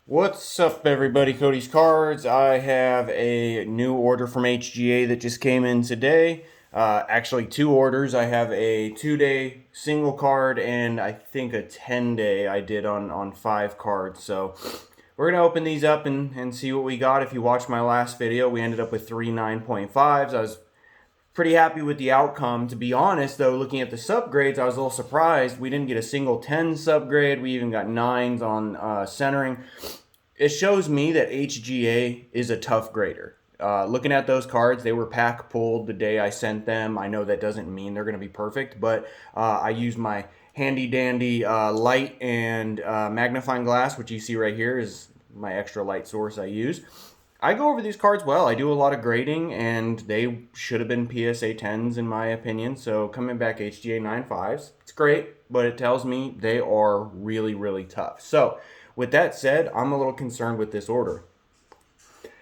What's up, everybody? Cody's Cards. I have a new order from HGA that just came in today. Actually, two orders. I have a 2-day single card and I think a 10-day I did on 5 cards. So we're going to open these up and see what we got. If you watched my last video, we ended up with 3 9.5s. I was pretty happy with the outcome. To be honest, though, looking at the subgrades, I was a little surprised. We didn't get a single 10 subgrade. We even got 9s on centering. It shows me that HGA is a tough grader. Looking at those cards, they were pack pulled the day I sent them. I know that doesn't mean they're going to be perfect, but I used my handy dandy light and magnifying glass, which you see right here is my extra light source I use. I go over these cards well. I do a lot of grading, and they should have been PSA 10s in my opinion. So coming back HGA 9.5s, it's great, but it tells me they are really, really tough. So with that said, I'm a little concerned with this order.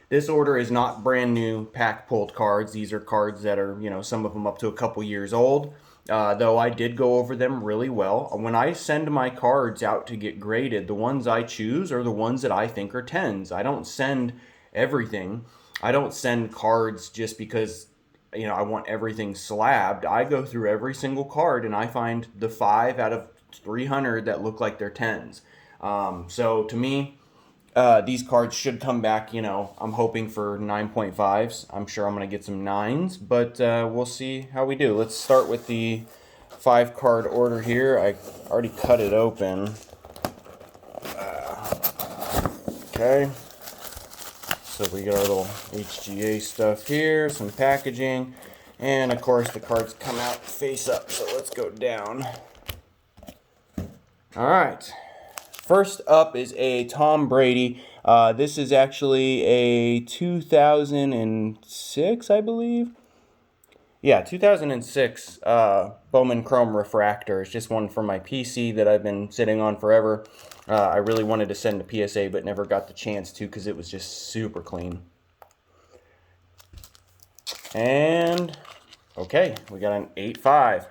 This order is not brand new pack pulled cards. These are cards that are, some of them up to a couple years old. Though I did go over them really well. When I send my cards out to get graded, the ones I choose are the ones that I think are 10s. I don't send everything. I don't send cards just because I want everything slabbed. I go through every single card and I find the 5 out of 300 that look like they're 10s. So to me, these cards should come back. I'm hoping for 9.5s. I'm sure I'm going to get some 9s, but we'll see how we do. Let's start with the 5-card order here. I already cut it open. Okay. So we got our little HGA stuff here, some packaging, and of course the cards come out face up. So let's go down. All right. First up is a Tom Brady. This is actually a 2006, I believe. Yeah, 2006 Bowman Chrome Refractor. It's just one for my PC that I've been sitting on forever. I really wanted to send to PSA, but never got the chance to because it was just super clean. And, okay, we got an 8.5.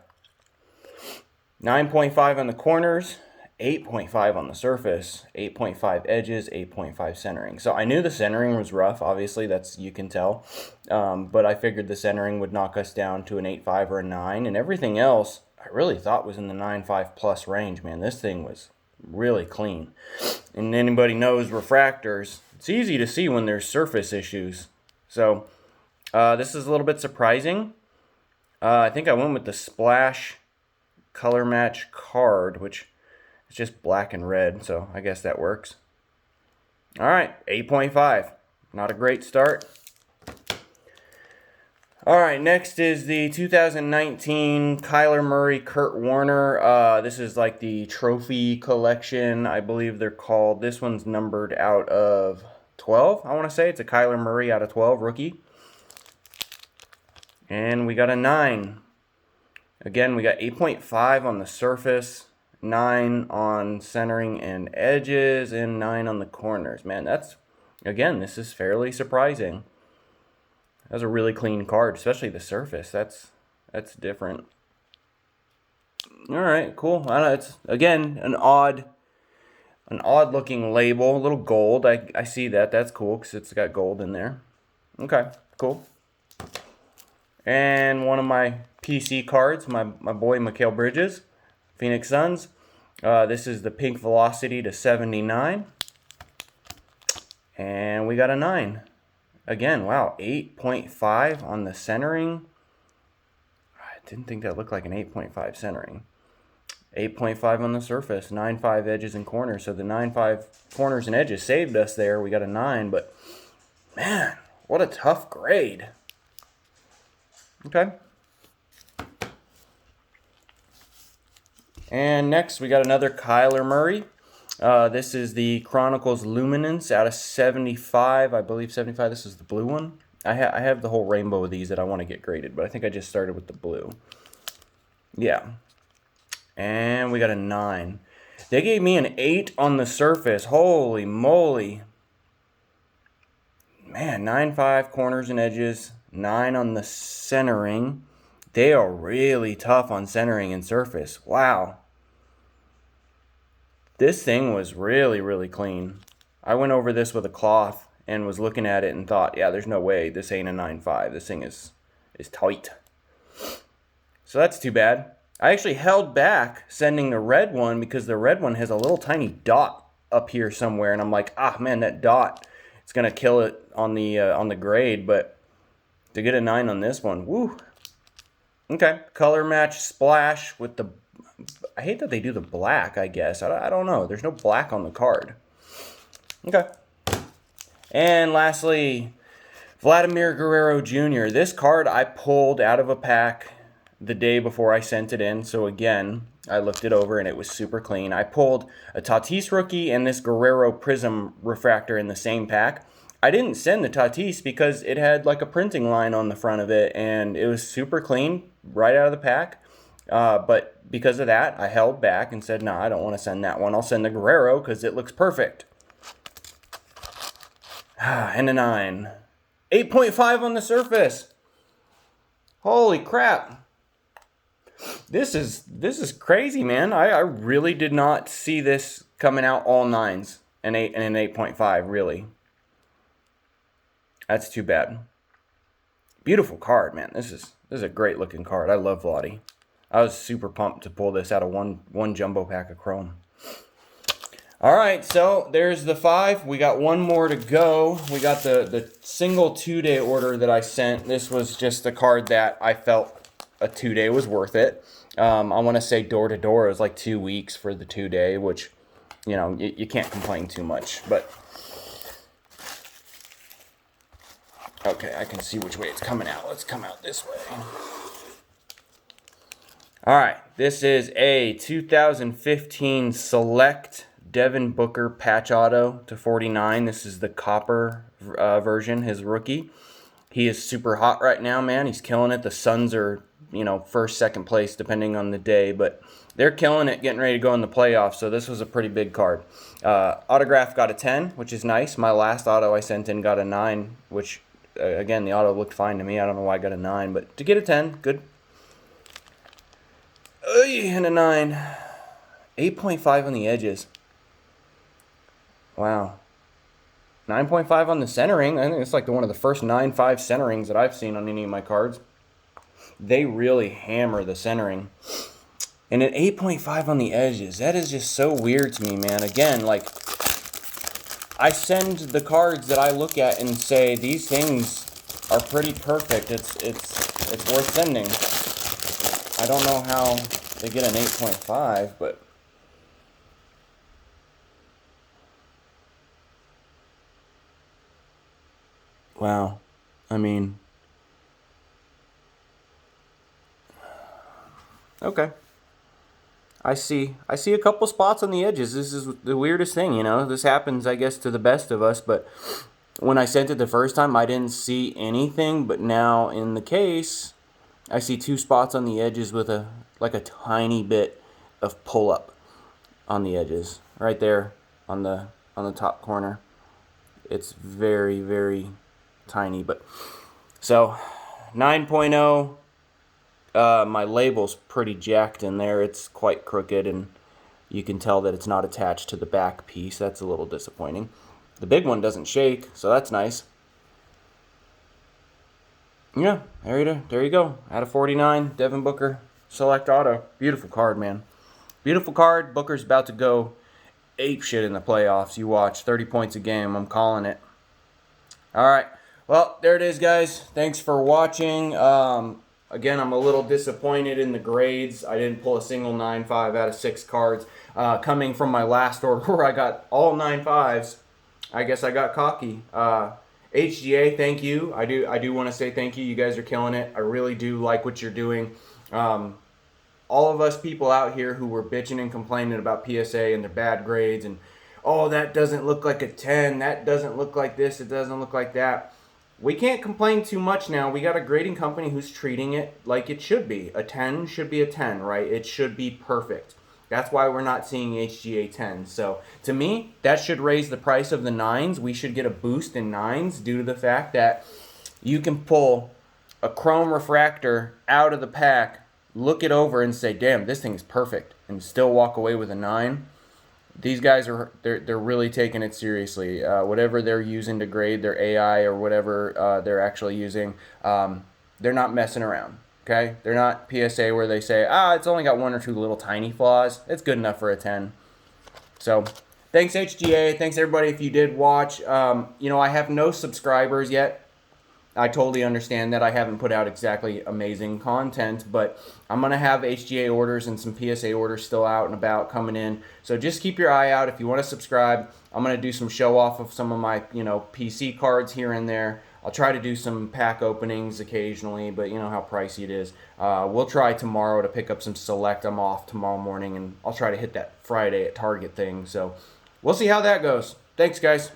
9.5 on the corners. 8.5 on the surface, 8.5 edges, 8.5 centering. So I knew the centering was rough, obviously, you can tell. But I figured the centering would knock us down to an 8.5 or a 9. And everything else, I really thought was in the 9.5 plus range, man. This thing was really clean. And anybody knows refractors, it's easy to see when there's surface issues. So this is a little bit surprising. I think I went with the Splash color match card, which it's just black and red, so I guess that works. All right, 8.5. Not a great start. All right, next is the 2019 Kyler Murray, Kurt Warner. This is like the trophy collection, I believe they're called. This one's numbered out of 12, I want to say. It's a Kyler Murray out of 12, rookie. And we got a 9. Again, we got 8.5 on the surface. 9 on centering and edges, and 9 on the corners. Man, this is fairly surprising. That's a really clean card, especially the surface. That's different. All right, cool. I know it's again an odd looking label, a little gold. I see that. That's cool because it's got gold in there. Okay, cool. And one of my PC cards, my boy Mikal Bridges. Phoenix Suns. This is the Pink Velocity to 79. And we got a 9. Again, wow, 8.5 on the centering. I didn't think that looked like an 8.5 centering. 8.5 on the surface, 9.5 edges and corners. So the 9.5 corners and edges saved us there. We got a 9, but man, what a tough grade. Okay. And next, we got another Kyler Murray. This is the Chronicles Luminance out of 75. I believe 75. This is the blue one. I have the whole rainbow of these that I want to get graded, but I think I just started with the blue. Yeah. And we got a 9. They gave me an 8 on the surface. Holy moly. Man, 9.5 corners and edges. 9 on the centering. They are really tough on centering and surface. Wow. This thing was really, really clean. I went over this with a cloth and was looking at it and thought, yeah, there's no way this ain't a 9.5. This thing is tight. So that's too bad. I actually held back sending the red one because the red one has a little tiny dot up here somewhere, and I'm like, ah, man, that dot, it's gonna kill it on the grade. But to get a 9 on this one, woo. Okay, color match splash with the. I hate that they do the black. I guess I don't know. There's no black on the card. Okay. And lastly, Vladimir Guerrero Jr. This card I pulled out of a pack the day before I sent it in. So again, I looked it over and it was super clean. I pulled a Tatis rookie and this Guerrero Prism refractor in the same pack. I didn't send the Tatis because it had like a printing line on the front of it and it was super clean right out of the pack. But because of that, I held back and said, no, I don't want to send that one. I'll send the Guerrero because it looks perfect. And a 9. 8.5 on the surface. Holy crap. This is crazy, man. I really did not see this coming out all 9s and an 8.5, really. That's too bad. Beautiful card, man. This is a great looking card. I love Vladdy. I was super pumped to pull this out of one jumbo pack of chrome. All right, so there's the 5. We got one more to go. We got the single 2-day order that I sent. This was just a card that I felt a 2-day was worth it. I want to say door to door, it was like 2 weeks for the 2-day, which, you know, you can't complain too much. But okay, I can see which way it's coming out. Let's come out this way. All right, this is a 2015 Select Devin Booker patch auto to 49. This is the copper version, his rookie. He is super hot right now, man. He's killing it. The Suns are, you know, first, second place, depending on the day. But they're killing it, getting ready to go in the playoffs. So this was a pretty big card. Autograph got a 10, which is nice. My last auto I sent in got a 9, which, again, the auto looked fine to me. I don't know why I got a 9. But to get a 10, good. And a 9. 8.5 on the edges. Wow. 9.5 on the centering. I think it's like one of the first 9.5 centerings that I've seen on any of my cards. They really hammer the centering. And an 8.5 on the edges. That is just so weird to me, man. Again, like, I send the cards that I look at and say, these things are pretty perfect. It's worth sending. I don't know how they get an 8.5, but... wow. I mean... okay. I see a couple spots on the edges. This is the weirdest thing, you know. This happens, I guess, to the best of us, but when I sent it the first time, I didn't see anything, but now in the case, I see 2 spots on the edges with a tiny bit of pull-up on the edges. Right there on the top corner. It's very, very tiny, but so 9.0. My label's pretty jacked in there. It's quite crooked, and you can tell that it's not attached to the back piece. That's a little disappointing. The big one doesn't shake, so that's nice. Yeah, there you go. Out of 49, Devin Booker, Select Auto. Beautiful card, man. Beautiful card. Booker's about to go ape shit in the playoffs. You watch. 30 points a game. I'm calling it. All right. Well, there it is, guys. Thanks for watching. Again, I'm a little disappointed in the grades. I didn't pull a single 9.5 out of 6 cards. Coming from my last order where I got all 9.5s, I guess I got cocky. HGA, thank you. I do want to say thank you. You guys are killing it. I really do like what you're doing. All of us people out here who were bitching and complaining about PSA and their bad grades and, oh, that doesn't look like a 10. That doesn't look like this. It doesn't look like that. We can't complain too much now. We got a grading company who's treating it like it should be. A 10 should be a 10, right? It should be perfect. That's why we're not seeing HGA 10. So to me, that should raise the price of the 9s. We should get a boost in 9s due to the fact that you can pull a chrome refractor out of the pack, look it over and say, damn, this thing is perfect, and still walk away with a 9. these guys they're really taking it seriously. Whatever they're using to grade their AI or whatever they're actually using, they're not messing around. Okay, they're not PSA where they say, it's only got one or two little tiny flaws. It's good enough for a 10. So, thanks HGA. Thanks everybody if you did watch. I have no subscribers yet. I totally understand that I haven't put out exactly amazing content, but I'm going to have HGA orders and some PSA orders still out and about coming in. So just keep your eye out if you want to subscribe. I'm going to do some show off of some of my, PC cards here and there. I'll try to do some pack openings occasionally, but you know how pricey it is. We'll try tomorrow to pick up some select. I'm off tomorrow morning, and I'll try to hit that Friday at Target thing. So we'll see how that goes. Thanks, guys.